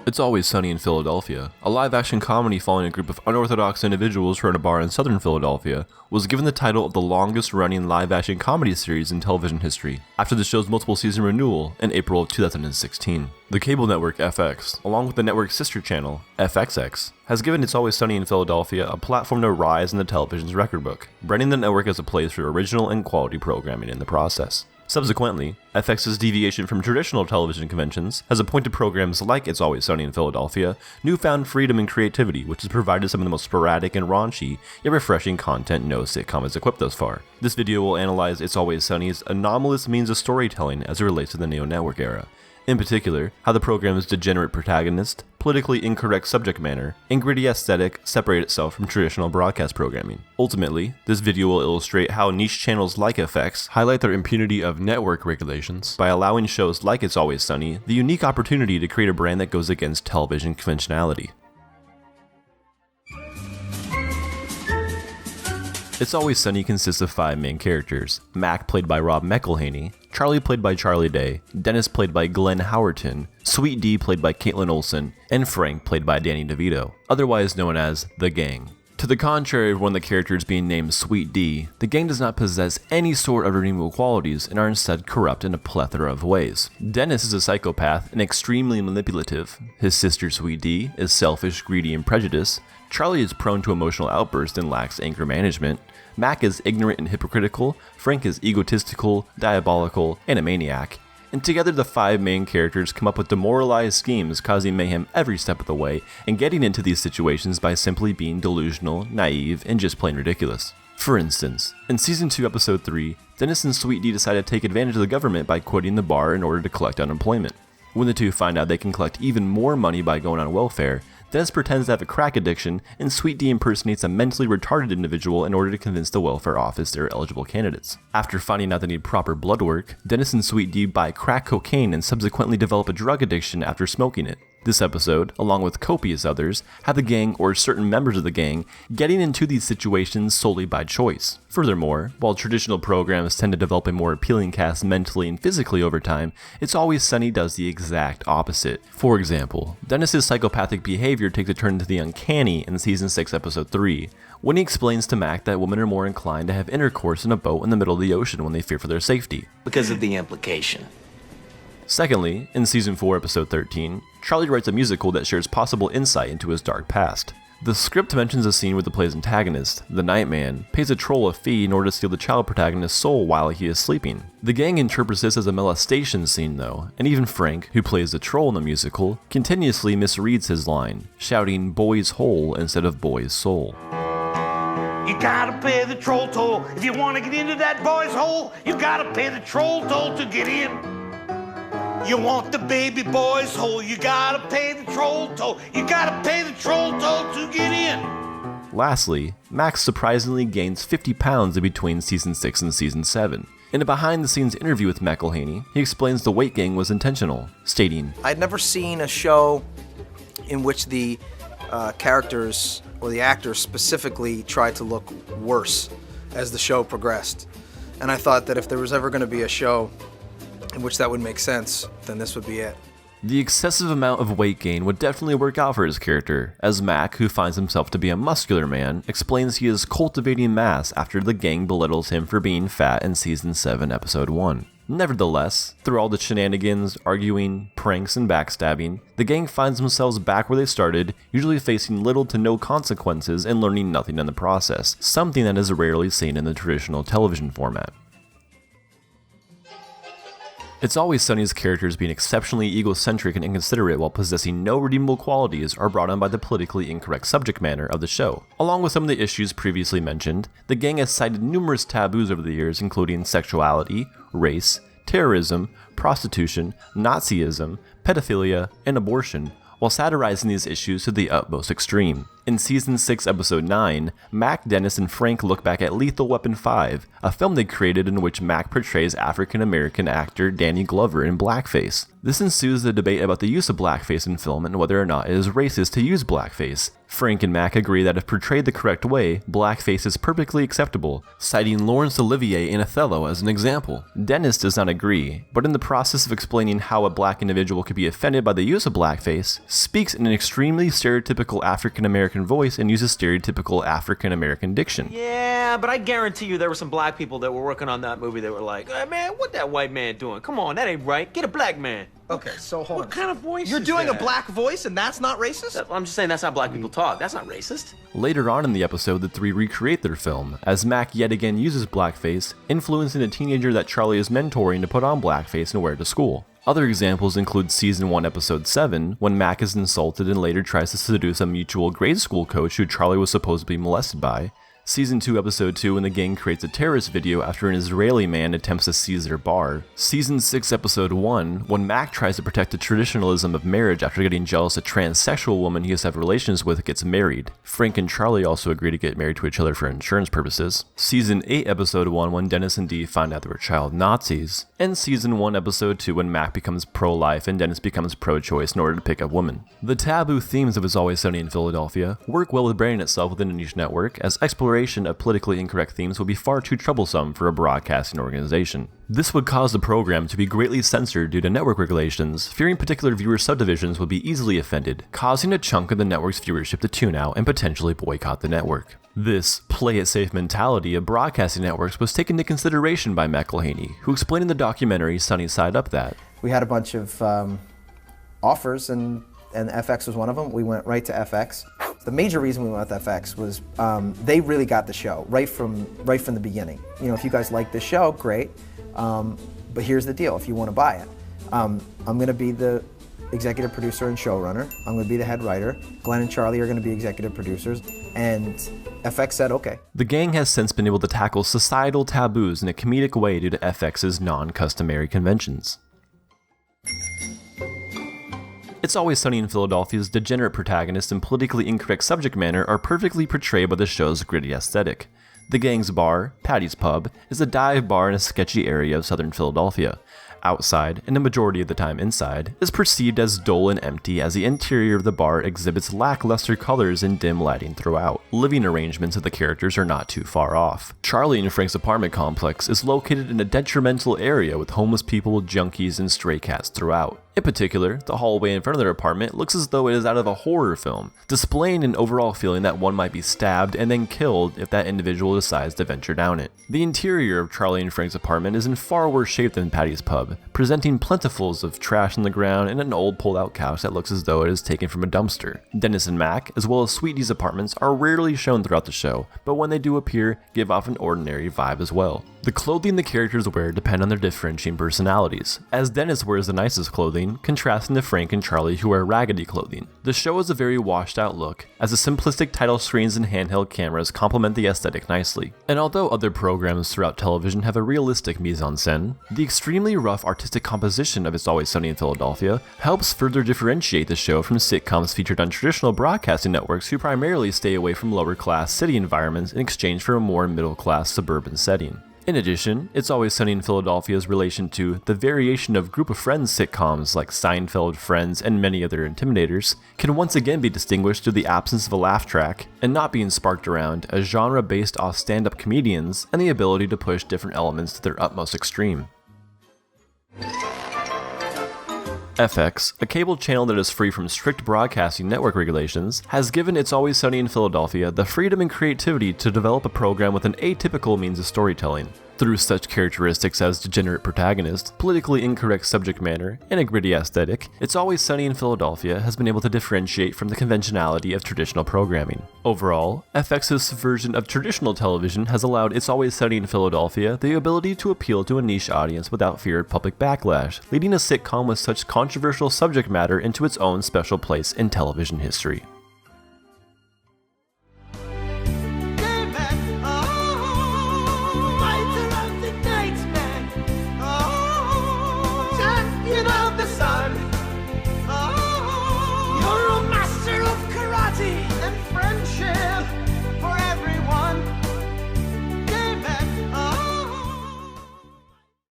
It's Always Sunny in Philadelphia, a live-action comedy following a group of unorthodox individuals who are in a bar in southern Philadelphia, was given the title of the longest-running live-action comedy series in television history, after the show's multiple-season renewal in April of 2016. The cable network FX, along with the network's sister channel, FXX, has given It's Always Sunny in Philadelphia a platform to rise in the television's record book, branding the network as a place for original and quality programming in the process. Subsequently, FX's deviation from traditional television conventions has appointed programs like It's Always Sunny in Philadelphia newfound freedom and creativity, which has provided some of the most sporadic and raunchy, yet refreshing content no sitcom has equipped thus far. This video will analyze It's Always Sunny's anomalous means of storytelling as it relates to the Neo Network era. In particular, how the program's degenerate protagonist, politically incorrect subject matter, and gritty aesthetic separate itself from traditional broadcast programming. Ultimately, this video will illustrate how niche channels like FX highlight their impunity of network regulations by allowing shows like It's Always Sunny the unique opportunity to create a brand that goes against television conventionality. It's Always Sunny consists of 5 main characters: Mac, played by Rob McElhenney, Charlie, played by Charlie Day, Dennis, played by Glenn Howerton, Sweet Dee, played by Caitlin Olsen, and Frank, played by Danny DeVito, otherwise known as The Gang. To the contrary of one of the characters being named Sweet Dee, the gang does not possess any sort of redeemable qualities and are instead corrupt in a plethora of ways. Dennis is a psychopath and extremely manipulative. His sister Sweet Dee is selfish, greedy, and prejudiced. Charlie is prone to emotional outbursts and lacks anger management. Mac is ignorant and hypocritical. Frank is egotistical, diabolical, and a maniac. And together the 5 main characters come up with demoralized schemes causing mayhem every step of the way and getting into these situations by simply being delusional, naive, and just plain ridiculous. For instance, in Season 2 Episode 3, Dennis and Sweet Dee decide to take advantage of the government by quitting the bar in order to collect unemployment. When the two find out they can collect even more money by going on welfare, Dennis pretends to have a crack addiction, and Sweet Dee impersonates a mentally retarded individual in order to convince the welfare office they're eligible candidates. After finding out they need proper blood work, Dennis and Sweet Dee buy crack cocaine and subsequently develop a drug addiction after smoking it. This episode, along with copious others, have the gang or certain members of the gang getting into these situations solely by choice. Furthermore, while traditional programs tend to develop a more appealing cast mentally and physically over time, It's Always Sunny does the exact opposite. For example, Dennis's psychopathic behavior takes a turn into the uncanny in Season 6 Episode 3, when he explains to Mac that women are more inclined to have intercourse in a boat in the middle of the ocean when they fear for their safety. Because of the implication. Secondly, in Season 4 Episode 13, Charlie writes a musical that shares possible insight into his dark past. The script mentions a scene where the play's antagonist, the Nightman, pays a troll a fee in order to steal the child protagonist's soul while he is sleeping. The gang interprets this as a molestation scene though, and even Frank, who plays the troll in the musical, continuously misreads his line, shouting "boy's hole" instead of "boy's soul." You gotta pay the troll toll. If you wanna get into that boy's hole, you gotta pay the troll toll to get in. You want the baby boy's hole, you gotta pay the troll toll. You gotta pay the troll toll to get in. Lastly, Max surprisingly gains 50 pounds in between Season 6 and Season 7. In a behind-the-scenes interview with McElhenney, he explains the weight gain was intentional, stating, "I'd never seen a show in which the characters or the actors specifically tried to look worse as the show progressed. And I thought that if there was ever going to be a show in which that would make sense, then this would be it." The excessive amount of weight gain would definitely work out for his character, as Mac, who finds himself to be a muscular man, explains he is cultivating mass after the gang belittles him for being fat in Season 7 Episode 1. Nevertheless, through all the shenanigans, arguing, pranks, and backstabbing, the gang finds themselves back where they started, usually facing little to no consequences and learning nothing in the process, something that is rarely seen in the traditional television format. It's Always Sunny's characters being exceptionally egocentric and inconsiderate while possessing no redeemable qualities are brought on by the politically incorrect subject matter of the show. Along with some of the issues previously mentioned, the gang has cited numerous taboos over the years, including sexuality, race, terrorism, prostitution, Nazism, pedophilia, and abortion, while satirizing these issues to the utmost extreme. In Season 6, Episode 9, Mac, Dennis, and Frank look back at Lethal Weapon 5, a film they created in which Mac portrays African-American actor Danny Glover in blackface. This ensues a debate about the use of blackface in film and whether or not it is racist to use blackface. Frank and Mac agree that if portrayed the correct way, blackface is perfectly acceptable, citing Laurence Olivier in Othello as an example. Dennis does not agree, but in the process of explaining how a black individual could be offended by the use of blackface, speaks in an extremely stereotypical African-American voice and uses stereotypical African-American diction. Yeah, but I guarantee you there were some black people that were working on that movie that were like, hey, man, what that white man doing? Come on, that ain't right. Get a black man. Okay, so hold on. What kind of voice You're is doing that? a black voice and that's not racist? I'm just saying that's how black people talk. That's not racist. Later on in the episode, the three recreate their film, as Mac yet again uses blackface, influencing a teenager that Charlie is mentoring to put on blackface and wear to school. Other examples include Season 1, Episode 7, when Mac is insulted and later tries to seduce a mutual grade school coach who Charlie was supposed to be molested by. Season 2, Episode 2, when the gang creates a terrorist video after an Israeli man attempts to seize their bar. Season 6, Episode 1, when Mac tries to protect the traditionalism of marriage after getting jealous a transsexual woman he used to have relations with gets married. Frank and Charlie also agree to get married to each other for insurance purposes. Season 8, Episode 1, when Dennis and Dee find out they were child Nazis. And Season 1, Episode 2, when Mac becomes pro-life and Dennis becomes pro-choice in order to pick up women. The taboo themes of It's Always Sunny in Philadelphia work well with branding itself within a niche network, as exploration of politically incorrect themes would be far too troublesome for a broadcasting organization. This would cause the program to be greatly censored due to network regulations, fearing particular viewer subdivisions would be easily offended, causing a chunk of the network's viewership to tune out and potentially boycott the network. This play-it-safe mentality of broadcasting networks was taken into consideration by McElhaney, who explained in the documentary Sunny Side Up that we had a bunch of offers and FX was one of them. We went right to FX. The major reason we went with FX was they really got the show right from the beginning. You know, if you guys like this show, great. But here's the deal: if you want to buy it, I'm going to be the executive producer and showrunner. I'm going to be the head writer. Glenn and Charlie are going to be executive producers, and FX said okay. The gang has since been able to tackle societal taboos in a comedic way due to FX's non-customary conventions. It's Always Sunny in Philadelphia's degenerate protagonist and politically incorrect subject matter are perfectly portrayed by the show's gritty aesthetic. The gang's bar, Patty's Pub, is a dive bar in a sketchy area of southern Philadelphia. Outside, and the majority of the time inside, is perceived as dull and empty as the interior of the bar exhibits lackluster colors and dim lighting throughout. Living arrangements of the characters are not too far off. Charlie and Frank's apartment complex is located in a detrimental area with homeless people, junkies, and stray cats throughout. In particular, the hallway in front of their apartment looks as though it is out of a horror film, displaying an overall feeling that one might be stabbed and then killed if that individual decides to venture down it. The interior of Charlie and Frank's apartment is in far worse shape than Patty's Pub, presenting plentifuls of trash on the ground and an old pulled-out couch that looks as though it is taken from a dumpster. Dennis and Mac, as well as Sweet Dee's apartments, are rarely shown throughout the show, but when they do appear, give off an ordinary vibe as well. The clothing the characters wear depend on their differentiating personalities, as Dennis wears the nicest clothing, contrasting to Frank and Charlie who wear raggedy clothing. The show has a very washed out look, as the simplistic title screens and handheld cameras complement the aesthetic nicely. And although other programs throughout television have a realistic mise-en-scène, the extremely rough artistic composition of It's Always Sunny in Philadelphia helps further differentiate the show from sitcoms featured on traditional broadcasting networks who primarily stay away from lower-class city environments in exchange for a more middle-class suburban setting. In addition, It's Always Sunny in Philadelphia's relation to the variation of group of friends sitcoms like Seinfeld, Friends, and many other Intimidators can once again be distinguished through the absence of a laugh track and not being sparked around a genre based off stand-up comedians and the ability to push different elements to their utmost extreme. FX, a cable channel that is free from strict broadcasting network regulations, has given It's Always Sunny in Philadelphia the freedom and creativity to develop a program with an atypical means of storytelling. Through such characteristics as degenerate protagonist, politically incorrect subject matter, and a gritty aesthetic, It's Always Sunny in Philadelphia has been able to differentiate from the conventionality of traditional programming. Overall, FX's version of traditional television has allowed It's Always Sunny in Philadelphia the ability to appeal to a niche audience without fear of public backlash, leading a sitcom with such controversial subject matter into its own special place in television history.